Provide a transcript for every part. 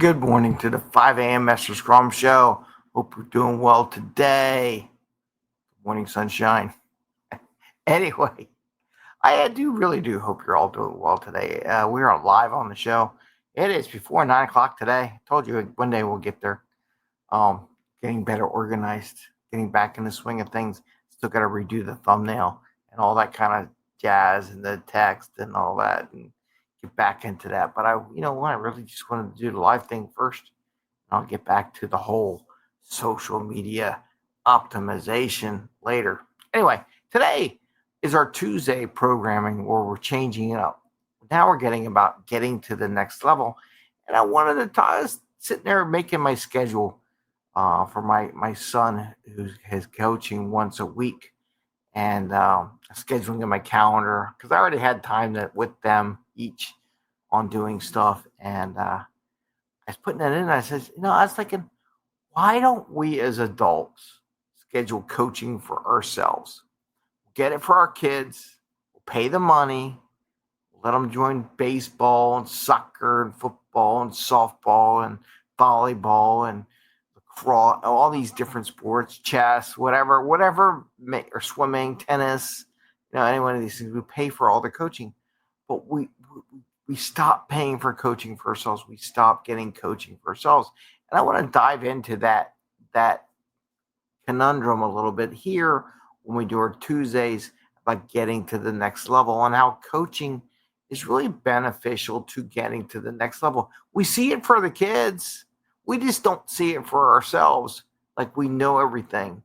Good morning to the 5 a.m. Mester Scrum show. Hope you're doing well today. Good morning, sunshine. Anyway, I do hope you're all doing well today. We are live on the show. It is before 9 o'clock today. I told you one day we'll get there. Getting better organized, getting back in the swing of things. Still got to redo the thumbnail and all that kind of jazz and the text and all that. And get back into that. But I really just wanted to do the live thing first. And I'll get back to the whole social media optimization later. Anyway, today is our Tuesday programming where we're changing it up. Now we're getting to the next level. And I wanted to talk, sitting there making my schedule for my son who has coaching once a week and scheduling in my calendar because I already had time with them each on doing stuff. And I was putting that in and I said, I was thinking, why don't we as adults schedule coaching for ourselves? Get it for our kids, we'll pay the money, let them join baseball and soccer and football and softball and volleyball and lacrosse, all these different sports, chess, whatever, or swimming, tennis, any one of these things. We pay for all the coaching, but we stop paying for coaching for ourselves. We stop getting coaching for ourselves. And I want to dive into that conundrum a little bit here when we do our Tuesdays about getting to the next level and how coaching is really beneficial to getting to the next level. We see it for the kids. We just don't see it for ourselves. Like we know everything.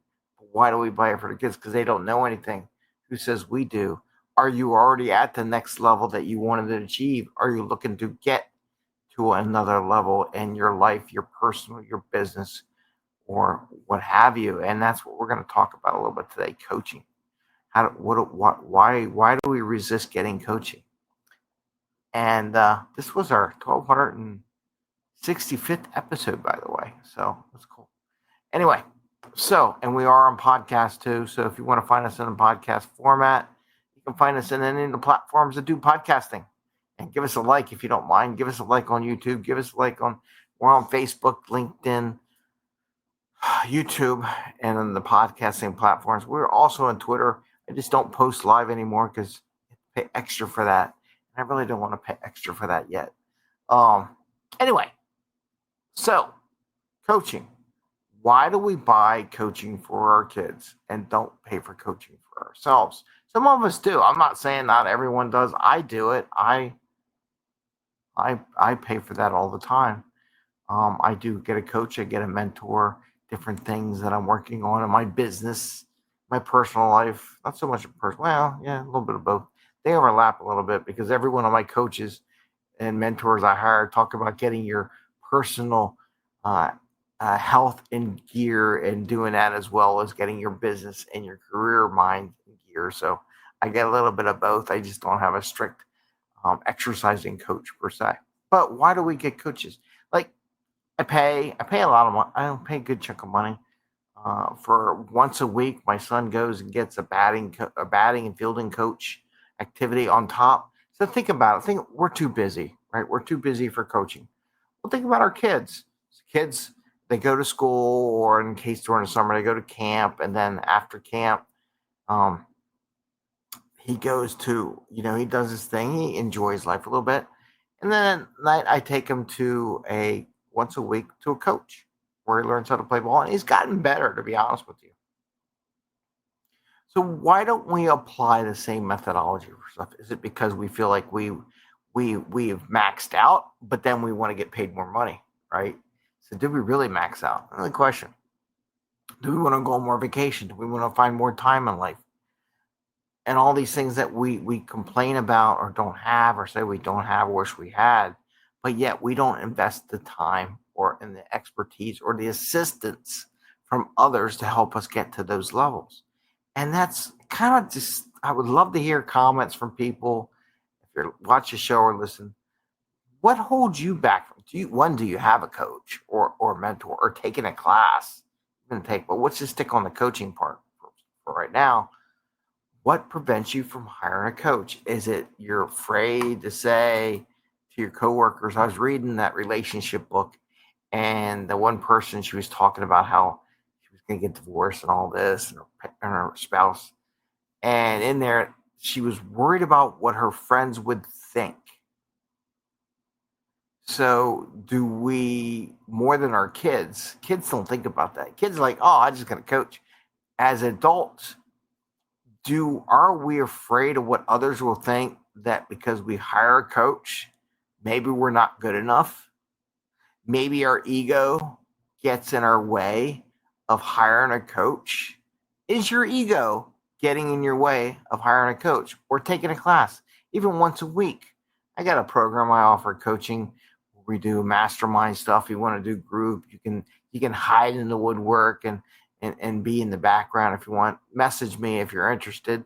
Why do we buy it for the kids? Because they don't know anything. Who says we do? Are you already at the next level that you wanted to achieve? Are you looking to get to another level in your life, your personal, your business, or what have you? And that's what we're going to talk about a little bit today, coaching. Why do we resist getting coaching? And this was our 1265th episode, by the way. So that's cool. Anyway, and we are on podcast too. So if you want to find us in a podcast format, you can find us in any of the platforms that do podcasting. And give us a like if you don't mind. Give us a like on YouTube. Give us a like we're on Facebook, LinkedIn, YouTube, and on the podcasting platforms. We're also on Twitter. I just don't post live anymore because I pay extra for that. I really don't want to pay extra for that yet. Anyway, so coaching. Why do we buy coaching for our kids and don't pay for coaching for ourselves? Some of us do. I'm not saying not everyone does. I do it. I pay for that all the time. I do get a coach. I get a mentor. Different things that I'm working on in my business, my personal life. Not so much personal. Well, yeah, a little bit of both. They overlap a little bit because every one of my coaches and mentors I hire talk about getting your personal health in gear and doing that as well as getting your business and your career mind in gear. So I get a little bit of both. I just don't have a strict exercising coach per se. But why do we get coaches? Like I pay a lot of money. I don't pay a good chunk of money for once a week. My son goes and gets a batting and fielding coach activity on top. So think about it. We're too busy, right? We're too busy for coaching. Well, think about our kids. Kids, they go to school, or in case during the summer, they go to camp. And then after camp, he goes to, he does his thing. He enjoys life a little bit. And then at night, I take him to once a week to a coach where he learns how to play ball. And he's gotten better, to be honest with you. So why don't we apply the same methodology for stuff? Is it because we feel like we've maxed out, but then we want to get paid more money, right? So did we really max out? Another question. Do we want to go on more vacation? Do we want to find more time in life? And all these things that we complain about or don't have or say we don't have or wish we had, but yet we don't invest the time or in the expertise or the assistance from others to help us get to those levels. And that's kind of just, I would love to hear comments from people. If you watch the show or listen, what holds you back? Do you have a coach or mentor or taking a class? But let's just stick on the coaching part for right now. What prevents you from hiring a coach? Is it you're afraid to say to your coworkers? I was reading that relationship book, And the one person, she was talking about how she was going to get divorced and all this, and her spouse. And in there, she was worried about what her friends would think. So, do we, more than our kids? Kids don't think about that. Kids are like, oh, I just got to coach. As adults, are we afraid of what others will think, that because we hire a coach, maybe we're not good enough? Maybe our ego gets in our way of hiring a coach. Is your ego getting in your way of hiring a coach or taking a class, even once a week? I got a program I offer coaching. We do mastermind stuff. You want to do group, you can hide in the woodwork and be in the background if you want. Message me if you're interested.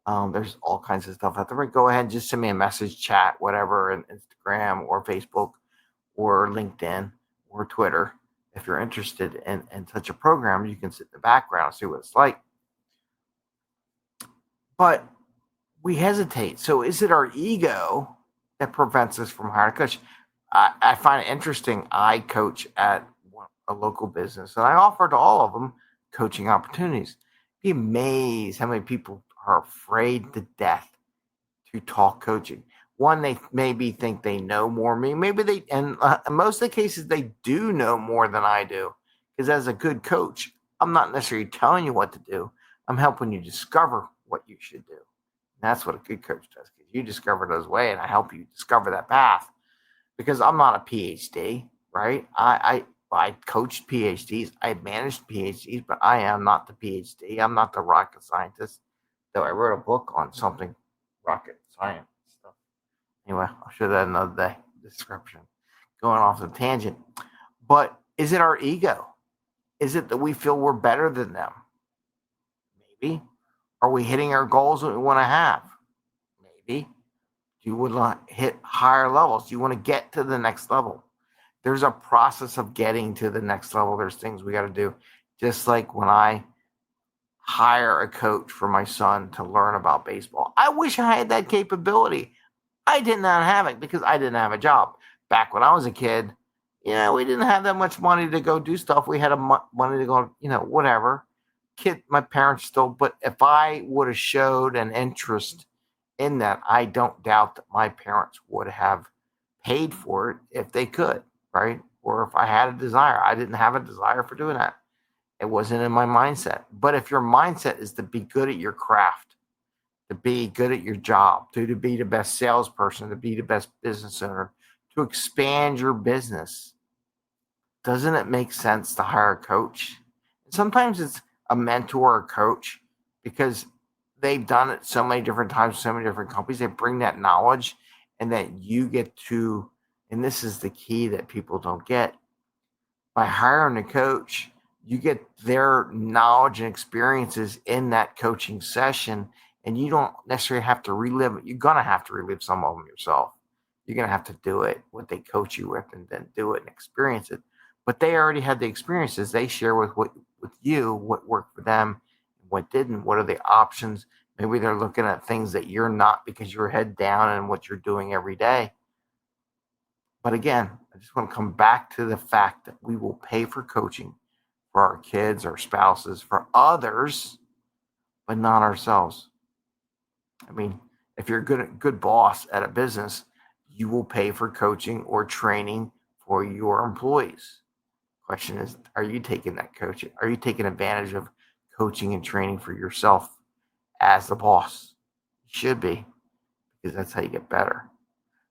There's all kinds of stuff out there. But go ahead and just send me a message, chat, whatever, on Instagram or Facebook or LinkedIn or Twitter. If you're interested in such a program, you can sit in the background and see what it's like. But we hesitate. So is it our ego that prevents us from hiring a coach? I find it interesting. I coach at a local business, and I offer to all of them coaching opportunities. Be amazed how many people are afraid to death to talk coaching. One, they maybe think they know more than me. Maybe they, and in most of the cases, they do know more than I do. Because as a good coach, I'm not necessarily telling you what to do. I'm helping you discover what you should do. And that's what a good coach does. Because you discover those way, and I help you discover that path. Because I'm not a PhD, right? I coached PhDs. I managed PhDs, but I am not the PhD. I'm not the rocket scientist. Though I wrote a book on something rocket science stuff. Anyway, I'll show that another day. Description. Going off the tangent. But is it our ego? Is it that we feel we're better than them? Maybe. Are we hitting our goals that we want to have? Maybe. Do you want to hit higher levels? Do you want to get to the next level? There's a process of getting to the next level. There's things we got to do. Just like when I hire a coach for my son to learn about baseball. I wish I had that capability. I did not have it because I didn't have a job. Back when I was a kid, we didn't have that much money to go do stuff. We had money to go, whatever. My parents still, but if I would have showed an interest in that, I don't doubt that my parents would have paid for it if they could, right? Or if I had a desire. I didn't have a desire for doing that. It wasn't in my mindset. But if your mindset is to be good at your craft, to be good at your job, to be the best salesperson, to be the best business owner, to expand your business, doesn't it make sense to hire a coach? Sometimes it's a mentor or coach because they've done it so many different times, so many different companies. They bring that knowledge, and that you get to, and this is the key that people don't get, by hiring a coach, you get their knowledge and experiences in that coaching session, and you don't necessarily have to relive it. You're going to have to relive some of them yourself. You're going to have to do it, what they coach you with, and then do it and experience it. But they already had the experiences. They share with you what worked for them, what didn't, what are the options. Maybe they're looking at things that you're not because you're head down in what you're doing every day. But again, I just want to come back to the fact that we will pay for coaching for our kids, our spouses, for others, but not ourselves. I mean, if you're a good boss at a business, you will pay for coaching or training for your employees. Question is, are you taking that coaching? Are you taking advantage of coaching and training for yourself as the boss? You should be, because that's how you get better.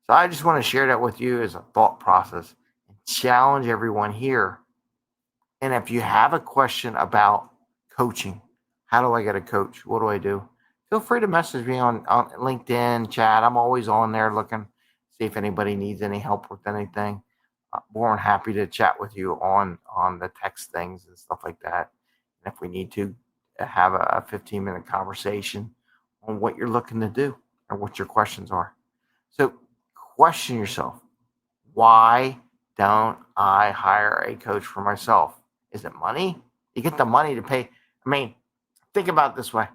So I just want to share that with you as a thought process and challenge everyone here. And if you have a question about coaching, how do I get a coach? What do I do? Feel free to message me on LinkedIn, chat. I'm always on there looking, see if anybody needs any help with anything. More than happy to chat with you on the text things and stuff like that. And if we need to have a 15-minute conversation on what you're looking to do or what your questions are. So question yourself, why don't I hire a coach for myself? Is it money? You get the money to pay. I mean, think about it this way.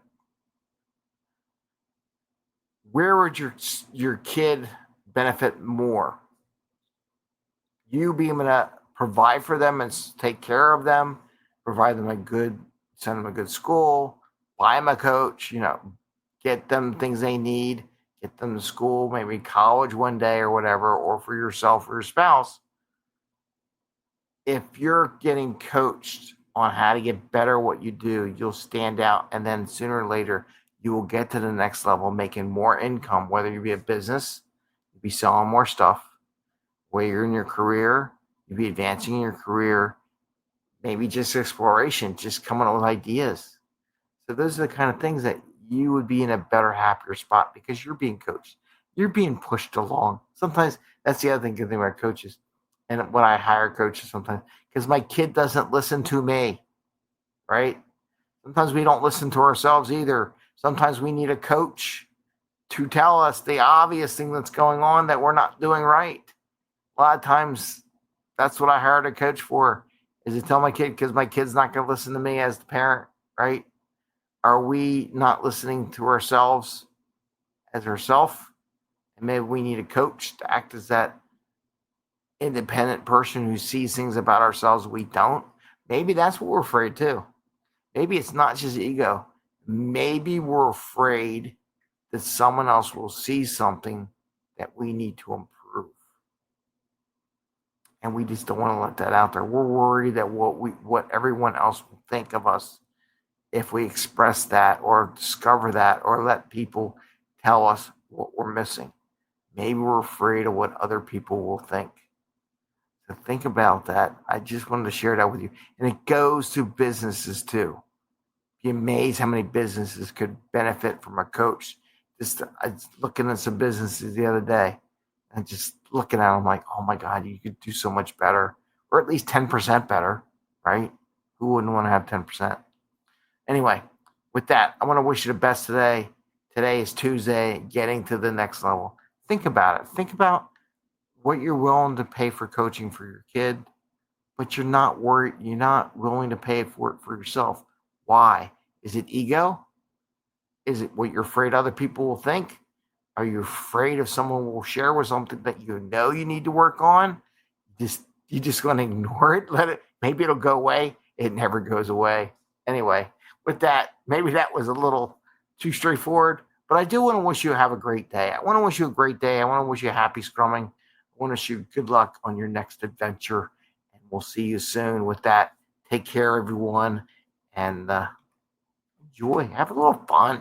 Where would your kid benefit more? You being a provide for them and take care of them, provide them send them a good school, buy them a coach, get them things they need, get them to school, maybe college one day or whatever, or for yourself or your spouse. If you're getting coached on how to get better at what you do, you'll stand out. And then sooner or later, you will get to the next level, making more income, whether you be a business, you be selling more stuff, where you're in your career, you be advancing in your career, maybe just exploration, just coming up with ideas. So those are the kind of things that you would be in a better, happier spot because you're being coached. You're being pushed along. Sometimes that's the other thing, good thing about coaches. And when I hire coaches sometimes, because my kid doesn't listen to me, right? Sometimes we don't listen to ourselves either. Sometimes we need a coach to tell us the obvious thing that's going on that we're not doing right. A lot of times, that's what I hired a coach for, is to tell my kid, because my kid's not going to listen to me as the parent, right? Are we not listening to ourselves as ourself? And maybe we need a coach to act as that independent person who sees things about ourselves we don't. Maybe that's what we're afraid too. Maybe it's not just ego. Maybe we're afraid that someone else will see something that we need to improve. And we just don't want to let that out there. We're worried that what everyone else will think of us if we express that or discover that or let people tell us what we're missing. Maybe we're afraid of what other people will think. So think about that. I just wanted to share that with you. And it goes to businesses too. Be amazed how many businesses could benefit from a coach. I was looking at some businesses the other day and just looking at them like, oh my God, you could do so much better, or at least 10% better, right? Who wouldn't want to have 10%? Anyway, with that, I want to wish you the best today. Today is Tuesday, getting to the next level. Think about it. Think about what you're willing to pay for coaching for your kid, but you're not willing to pay for it for yourself. Why? Is it ego? Is it what you're afraid other people will think? Are you afraid if someone will share with something that you need to work on? You're just going to ignore it, let it, maybe it'll go away. It never goes away. Anyway, with that, maybe that was a little too straightforward, but I do want to wish you have a great day. I want to wish you a great day. I want to wish you happy scrumming. I want to wish you good luck on your next adventure, and we'll see you soon. With that, take care, everyone, and enjoy. Have a little fun.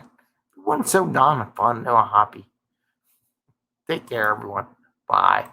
It wasn't so non-fun, no happy. Take care, everyone. Bye.